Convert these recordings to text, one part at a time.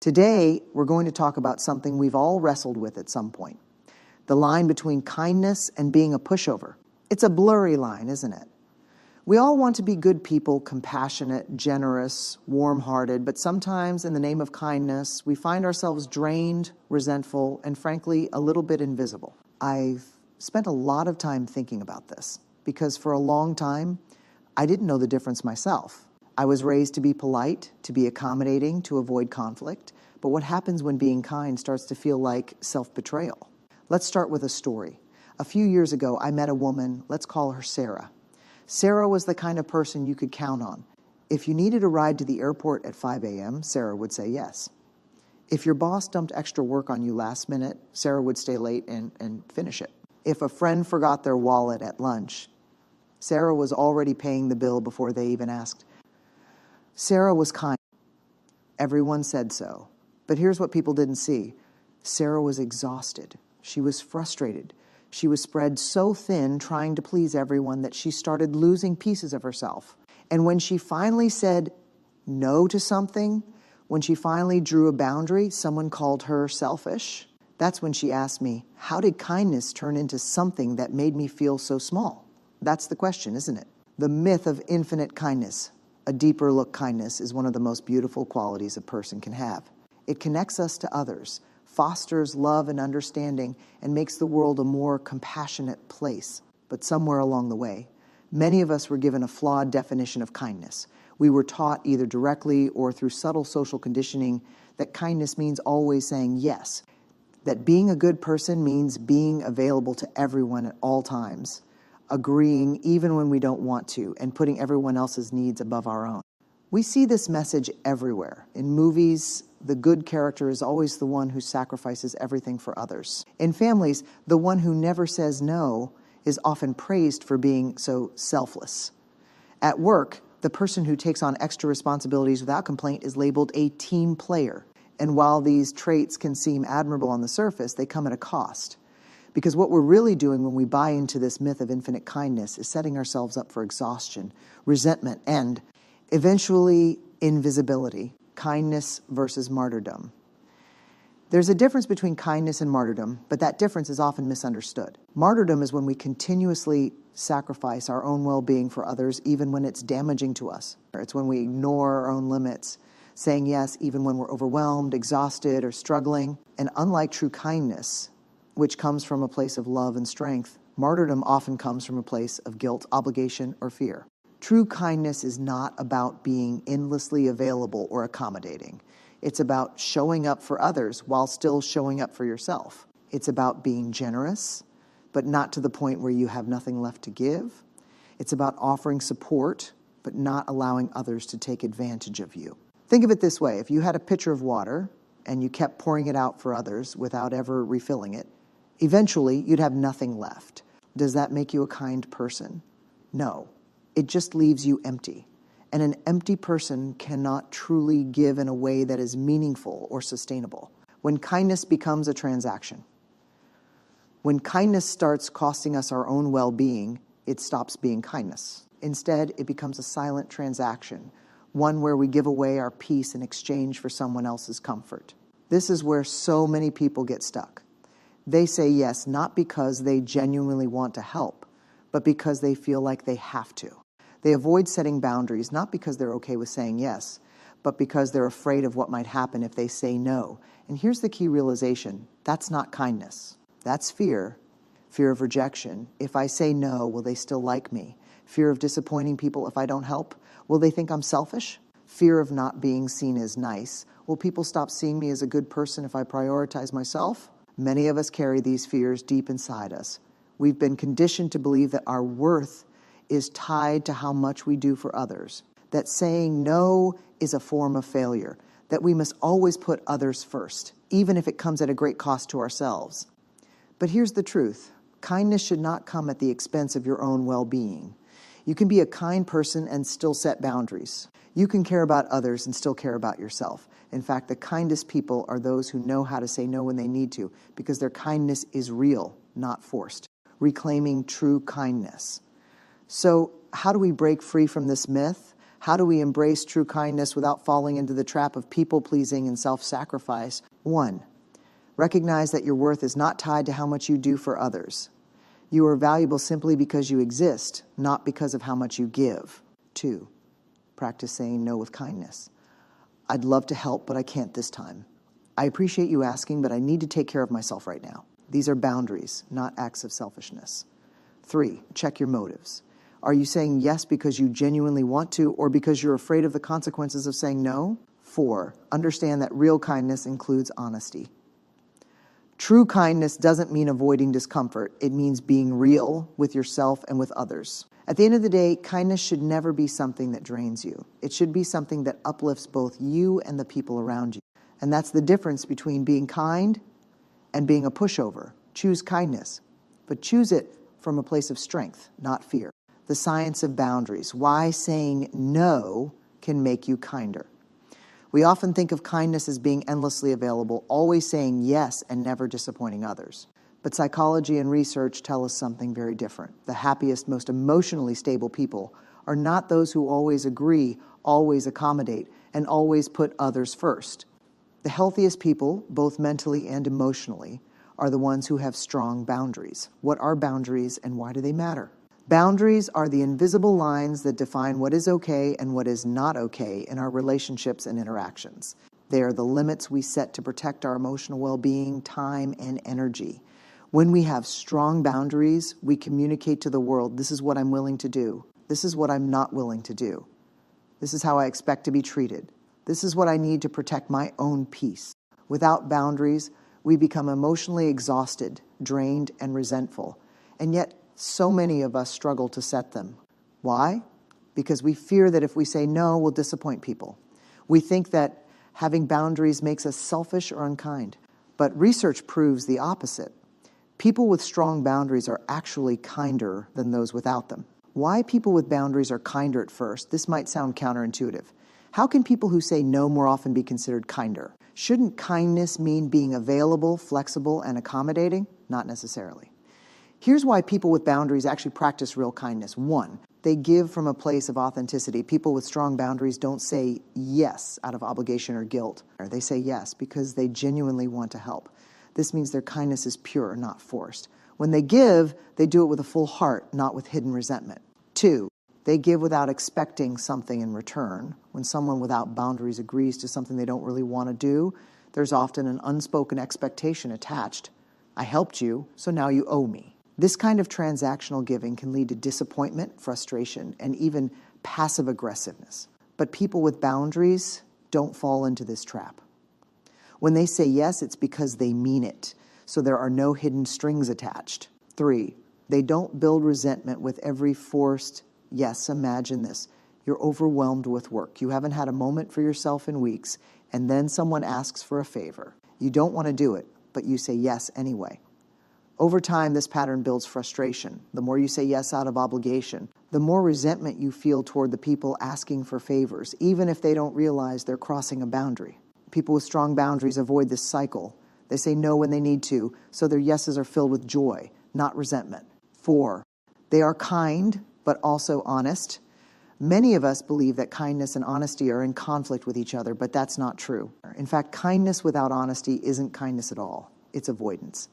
Today, we're going to talk about something we've all wrestled with at some point. The line between kindness and being a pushover. It's a blurry line, isn't it? We all want to be good people, compassionate, generous, warm-hearted, but sometimes in the name of kindness, we find ourselves drained, resentful, and frankly, a little bit invisible. I've spent a lot of time thinking about this because for a long time, I didn't know the difference myself. I was raised to be polite, to be accommodating, to avoid conflict, but what happens when being kind starts to feel like self-betrayal? Let's start with a story. A few years ago, I met a woman, let's call her Sarah. Sarah was the kind of person you could count on. If you needed a ride to the airport at 5 a.m., Sarah would say yes. If your boss dumped extra work on you last minute, Sarah would stay late and finish it. If a friend forgot their wallet at lunch, Sarah was already paying the bill before they even asked. Sarah was kind. Everyone said so. But here's what people didn't see. Sarah was exhausted. She was frustrated. She was spread so thin trying to please everyone that she started losing pieces of herself. And when she finally said no to something, when she finally drew a boundary, someone called her selfish. That's when she asked me, how did kindness turn into something that made me feel so small? That's the question, isn't it? The myth of infinite kindness. A deeper look kindness is one of the most beautiful qualities a person can have. It connects us to others, fosters love and understanding, and makes the world a more compassionate place. But somewhere along the way, many of us were given a flawed definition of kindness. We were taught either directly or through subtle social conditioning that kindness means always saying yes, that being a good person means being available to everyone at all times, agreeing even when we don't want to, and putting everyone else's needs above our own. We see this message everywhere. In movies, the good character is always the one who sacrifices everything for others. In families, the one who never says no is often praised for being so selfless. At work, the person who takes on extra responsibilities without complaint is labeled a team player. And while these traits can seem admirable on the surface, they come at a cost. Because what we're really doing when we buy into this myth of infinite kindness is setting ourselves up for exhaustion, resentment, and eventually invisibility. Kindness versus martyrdom. There's a difference between kindness and martyrdom, but that difference is often misunderstood. Martyrdom is when we continuously sacrifice our own well-being for others, even when it's damaging to us. It's when we ignore our own limits, saying yes even when we're overwhelmed, exhausted, or struggling. And unlike true kindness, which comes from a place of love and strength, martyrdom often comes from a place of guilt, obligation, or fear. True kindness is not about being endlessly available or accommodating. It's about showing up for others while still showing up for yourself. It's about being generous, but not to the point where you have nothing left to give. It's about offering support, but not allowing others to take advantage of you. Think of it this way. If you had a pitcher of water and you kept pouring it out for others without ever refilling it, eventually you'd have nothing left. Does that make you a kind person? No. It just leaves you empty. And an empty person cannot truly give in a way that is meaningful or sustainable. When kindness becomes a transaction, when kindness starts costing us our own well-being, it stops being kindness. Instead, it becomes a silent transaction, one where we give away our peace in exchange for someone else's comfort. This is where so many people get stuck. They say yes not because they genuinely want to help, but because they feel like they have to. They avoid setting boundaries, not because they're okay with saying yes, but because they're afraid of what might happen if they say no. And here's the key realization. That's not kindness. That's fear. Fear of rejection. If I say no, will they still like me? Fear of disappointing people if I don't help. Will they think I'm selfish? Fear of not being seen as nice. Will people stop seeing me as a good person if I prioritize myself? Many of us carry these fears deep inside us. We've been conditioned to believe that our worth is tied to how much we do for others, that saying no is a form of failure, that we must always put others first, even if it comes at a great cost to ourselves. But here's the truth. Kindness should not come at the expense of your own well-being. You can be a kind person and still set boundaries. You can care about others and still care about yourself. In fact, the kindest people are those who know how to say no when they need to, because their kindness is real, not forced. Reclaiming true kindness. So how do we break free from this myth? How do we embrace true kindness without falling into the trap of people-pleasing and self-sacrifice? 1. Recognize that your worth is not tied to how much you do for others. You are valuable simply because you exist, not because of how much you give. 2. Practice saying no with kindness. I'd love to help, but I can't this time. I appreciate you asking, but I need to take care of myself right now. These are boundaries, not acts of selfishness. 3. Check your motives. Are you saying yes because you genuinely want to, or because you're afraid of the consequences of saying no? 4. Understand that real kindness includes honesty. True kindness doesn't mean avoiding discomfort. It means being real with yourself and with others. At the end of the day, kindness should never be something that drains you. It should be something that uplifts both you and the people around you. And that's the difference between being kind and being a pushover. Choose kindness, but choose it from a place of strength, not fear. The science of boundaries. Why saying no can make you kinder. We often think of kindness as being endlessly available, always saying yes and never disappointing others. But psychology and research tell us something very different. The happiest, most emotionally stable people are not those who always agree, always accommodate, and always put others first. The healthiest people, both mentally and emotionally, are the ones who have strong boundaries. What are boundaries and why do they matter? Boundaries are the invisible lines that define what is okay and what is not okay in our relationships and interactions. They are the limits we set to protect our emotional well-being, time, and energy. When we have strong boundaries, we communicate to the world, this is what I'm willing to do. This is what I'm not willing to do. This is how I expect to be treated. This is what I need to protect my own peace. Without boundaries, we become emotionally exhausted, drained, and resentful. And yet, so many of us struggle to set them. Why? Because we fear that if we say no, we'll disappoint people. We think that having boundaries makes us selfish or unkind. But research proves the opposite. People with strong boundaries are actually kinder than those without them. Why people with boundaries are kinder at first? This might sound counterintuitive. How can people who say no more often be considered kinder? Shouldn't kindness mean being available, flexible, and accommodating? Not necessarily. Here's why people with boundaries actually practice real kindness. 1, they give from a place of authenticity. People with strong boundaries don't say yes out of obligation or guilt. They say yes because they genuinely want to help. This means their kindness is pure, not forced. When they give, they do it with a full heart, not with hidden resentment. 2, they give without expecting something in return. When someone without boundaries agrees to something they don't really want to do, there's often an unspoken expectation attached. I helped you, so now you owe me. This kind of transactional giving can lead to disappointment, frustration, and even passive aggressiveness. But people with boundaries don't fall into this trap. When they say yes, it's because they mean it, so there are no hidden strings attached. 3, they don't build resentment with every forced yes. Imagine this. You're overwhelmed with work. You haven't had a moment for yourself in weeks, and then someone asks for a favor. You don't want to do it, but you say yes anyway. Over time, this pattern builds frustration. The more you say yes out of obligation, the more resentment you feel toward the people asking for favors, even if they don't realize they're crossing a boundary. People with strong boundaries avoid this cycle. They say no when they need to, so their yeses are filled with joy, not resentment. 4, they are kind, but also honest. Many of us believe that kindness and honesty are in conflict with each other, but that's not true. In fact, kindness without honesty isn't kindness at all. It's avoidance.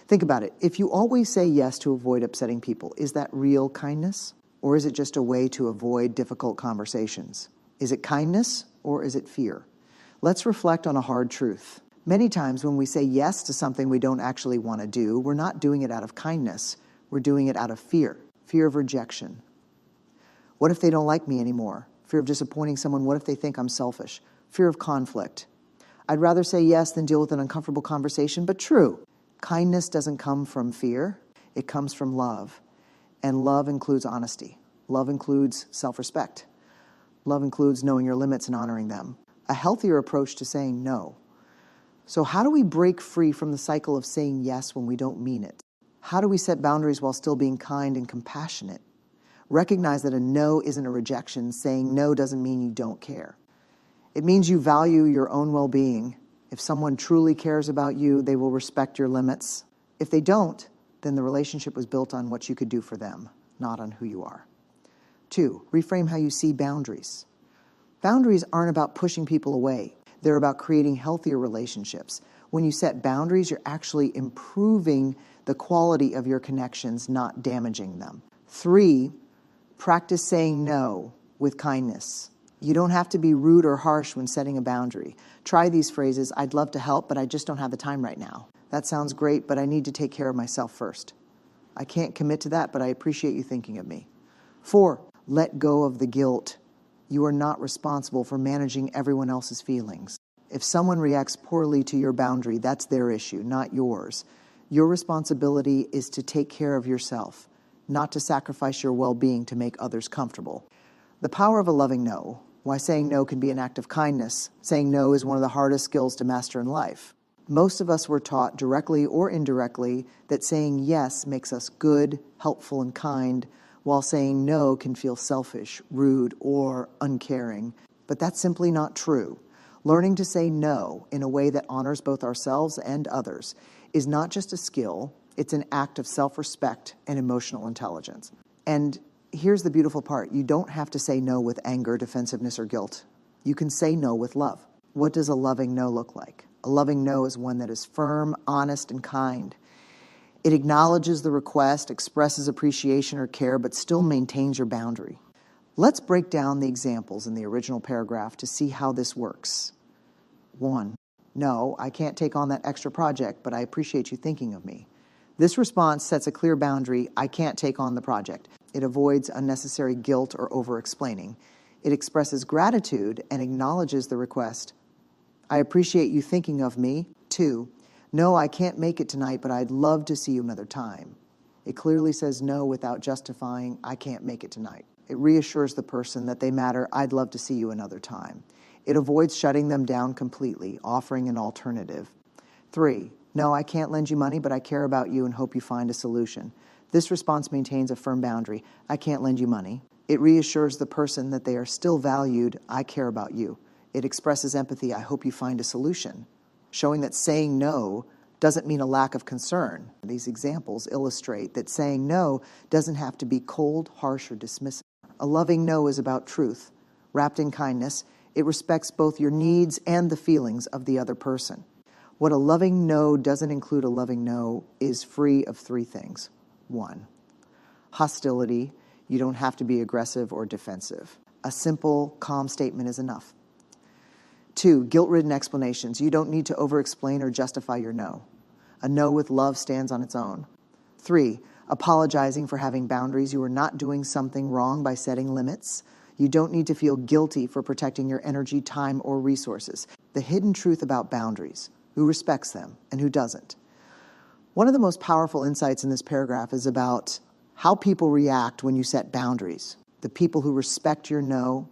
Think about it. If you always say yes to avoid upsetting people, is that real kindness? Or is it just a way to avoid difficult conversations? Is it kindness or is it fear? Let's reflect on a hard truth. Many times when we say yes to something we don't actually want to do, we're not doing it out of kindness. We're doing it out of fear. Fear of rejection. What if they don't like me anymore? Fear of disappointing someone. What if they think I'm selfish? Fear of conflict. I'd rather say yes than deal with an uncomfortable conversation, but true. Kindness doesn't come from fear. It comes from love. And love includes honesty. Love includes self-respect. Love includes knowing your limits and honoring them. A healthier approach to saying no. So how do we break free from the cycle of saying yes when we don't mean it? How do we set boundaries while still being kind and compassionate? Recognize that a no isn't a rejection. Saying no doesn't mean you don't care. It means you value your own well-being. If someone truly cares about you, they will respect your limits. If they don't, then the relationship was built on what you could do for them, not on who you are. 2, reframe how you see boundaries. Boundaries aren't about pushing people away. They're about creating healthier relationships. When you set boundaries, you're actually improving the quality of your connections, not damaging them. 3, practice saying no with kindness. You don't have to be rude or harsh when setting a boundary. Try these phrases: I'd love to help, but I just don't have the time right now. That sounds great, but I need to take care of myself first. I can't commit to that, but I appreciate you thinking of me. 4, let go of the guilt. You are not responsible for managing everyone else's feelings. If someone reacts poorly to your boundary, that's their issue, not yours. Your responsibility is to take care of yourself, not to sacrifice your well-being to make others comfortable. The power of a loving no. Why saying no can be an act of kindness. Saying no is one of the hardest skills to master in life. Most of us were taught, directly or indirectly, that saying yes makes us good, helpful, and kind, while saying no can feel selfish, rude, or uncaring. But that's simply not true. Learning to say no in a way that honors both ourselves and others is not just a skill, it's an act of self-respect and emotional intelligence. And here's the beautiful part: you don't have to say no with anger, defensiveness, or guilt. You can say no with love. What does a loving no look like? A loving no is one that is firm, honest, and kind. It acknowledges the request, expresses appreciation or care, but still maintains your boundary. Let's break down the examples in the original paragraph to see how this works. 1, no, I can't take on that extra project, but I appreciate you thinking of me. This response sets a clear boundary: I can't take on the project. It avoids unnecessary guilt or over-explaining. It expresses gratitude and acknowledges the request: I appreciate you thinking of me. 2, no, I can't make it tonight, but I'd love to see you another time. It clearly says no without justifying, I can't make it tonight. It reassures the person that they matter. I'd love to see you another time. It avoids shutting them down completely, offering an alternative. 3, no, I can't lend you money, but I care about you and hope you find a solution. This response maintains a firm boundary. I can't lend you money. It reassures the person that they are still valued. I care about you. It expresses empathy. I hope you find a solution, showing that saying no doesn't mean a lack of concern. These examples illustrate that saying no doesn't have to be cold, harsh, or dismissive. A loving no is about truth. Wrapped in kindness, it respects both your needs and the feelings of the other person. What a loving no doesn't include a loving no is free of 3 things. 1, hostility. You don't have to be aggressive or defensive. A simple, calm statement is enough. 2, guilt-ridden explanations. You don't need to over-explain or justify your no. A no with love stands on its own. 3, apologizing for having boundaries. You are not doing something wrong by setting limits. You don't need to feel guilty for protecting your energy, time, or resources. The hidden truth about boundaries: who respects them and who doesn't. One of the most powerful insights in this paragraph is about how people react when you set boundaries. The people who respect your no,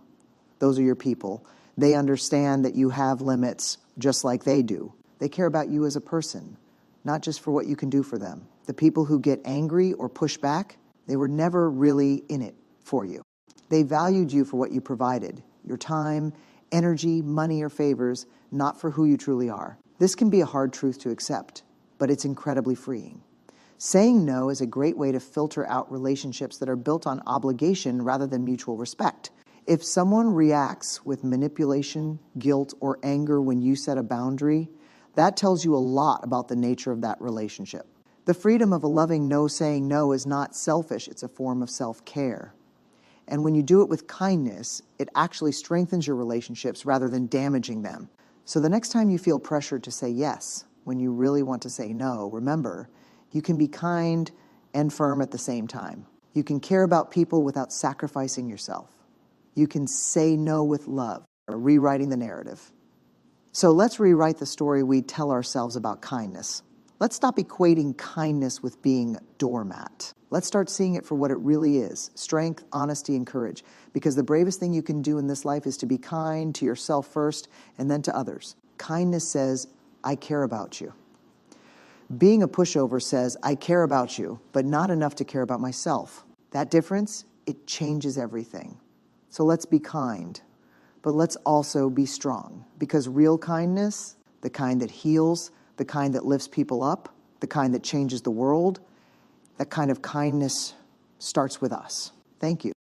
those are your people. They understand that you have limits just like they do. They care about you as a person, not just for what you can do for them. The people who get angry or push back, they were never really in it for you. They valued you for what you provided: your time, energy, money, or favors, not for who you truly are. This can be a hard truth to accept, but it's incredibly freeing. Saying no is a great way to filter out relationships that are built on obligation rather than mutual respect. If someone reacts with manipulation, guilt, or anger when you set a boundary, that tells you a lot about the nature of that relationship. The freedom of a loving no saying no is not selfish, it's a form of self-care. And when you do it with kindness, it actually strengthens your relationships rather than damaging them. So the next time you feel pressured to say yes, when you really want to say no, remember, you can be kind and firm at the same time. You can care about people without sacrificing yourself. You can say no with love, or rewriting the narrative. So let's rewrite the story we tell ourselves about kindness. Let's stop equating kindness with being a doormat. Let's start seeing it for what it really is: strength, honesty, and courage. Because the bravest thing you can do in this life is to be kind to yourself first and then to others. Kindness says, I care about you. Being a pushover says, I care about you, but not enough to care about myself. That difference, it changes everything. So let's be kind, but let's also be strong. Because real kindness, the kind that heals, the kind that lifts people up, the kind that changes the world, that kind of kindness starts with us. Thank you.